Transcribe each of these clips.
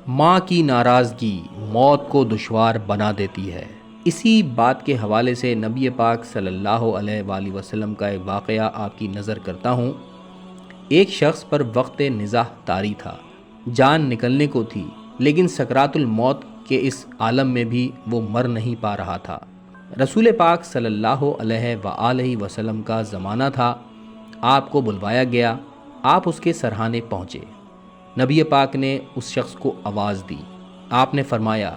ماں کی ناراضگی موت کو دشوار بنا دیتی ہے۔ اسی بات کے حوالے سے نبی پاک صلی اللہ علیہ وآلہ وسلم کا ایک واقعہ آپ کی نظر کرتا ہوں۔ ایک شخص پر وقت نزاع طاری تھا، جان نکلنے کو تھی، لیکن سکرات الموت کے اس عالم میں بھی وہ مر نہیں پا رہا تھا۔ رسول پاک صلی اللہ علیہ وآلہ وسلم کا زمانہ تھا۔ آپ کو بلوایا گیا، آپ اس کے سرہانے پہنچے۔ نبی پاک نے اس شخص کو آواز دی۔ آپ نے فرمایا،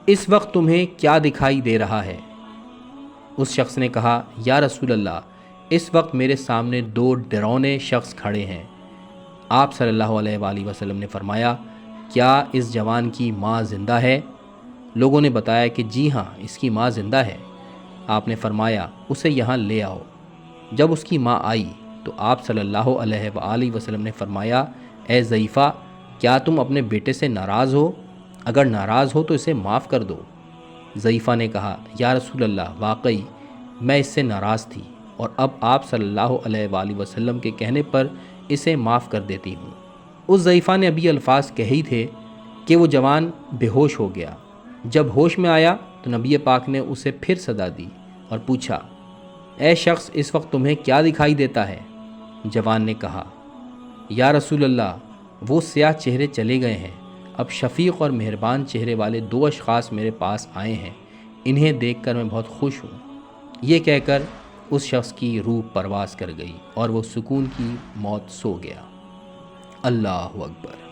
اس وقت تمہیں کیا دکھائی دے رہا ہے؟ اس شخص نے کہا، یا رسول اللہ، اس وقت میرے سامنے دو ڈرونے شخص کھڑے ہیں۔ آپ صلی اللہ علیہ وآلہ وسلم نے فرمایا، کیا اس جوان کی ماں زندہ ہے؟ لوگوں نے بتایا کہ جی ہاں، اس کی ماں زندہ ہے۔ آپ نے فرمایا، اسے یہاں لے آؤ۔ جب اس کی ماں آئی تو آپ صلی اللہ علیہ وآلہ وسلم نے فرمایا، اے ضعیفہ، کیا تم اپنے بیٹے سے ناراض ہو؟ اگر ناراض ہو تو اسے معاف کر دو۔ ضعیفہ نے کہا، یا رسول اللہ، واقعی میں اس سے ناراض تھی، اور اب آپ صلی اللہ علیہ وآلہ وسلم کے کہنے پر اسے معاف کر دیتی ہوں۔ اس ضعیفہ نے ابھی الفاظ کہے تھے کہ وہ جوان بے ہوش ہو گیا۔ جب ہوش میں آیا تو نبی پاک نے اسے پھر صدا دی اور پوچھا، اے شخص، اس وقت تمہیں کیا دکھائی دیتا ہے؟ جوان نے کہا، یا رسول اللہ، وہ سیاہ چہرے چلے گئے ہیں، اب شفیق اور مہربان چہرے والے دو اشخاص میرے پاس آئے ہیں، انہیں دیکھ کر میں بہت خوش ہوں۔ یہ کہہ کر اس شخص کی روح پرواز کر گئی اور وہ سکون کی موت سو گیا۔ اللہ اکبر۔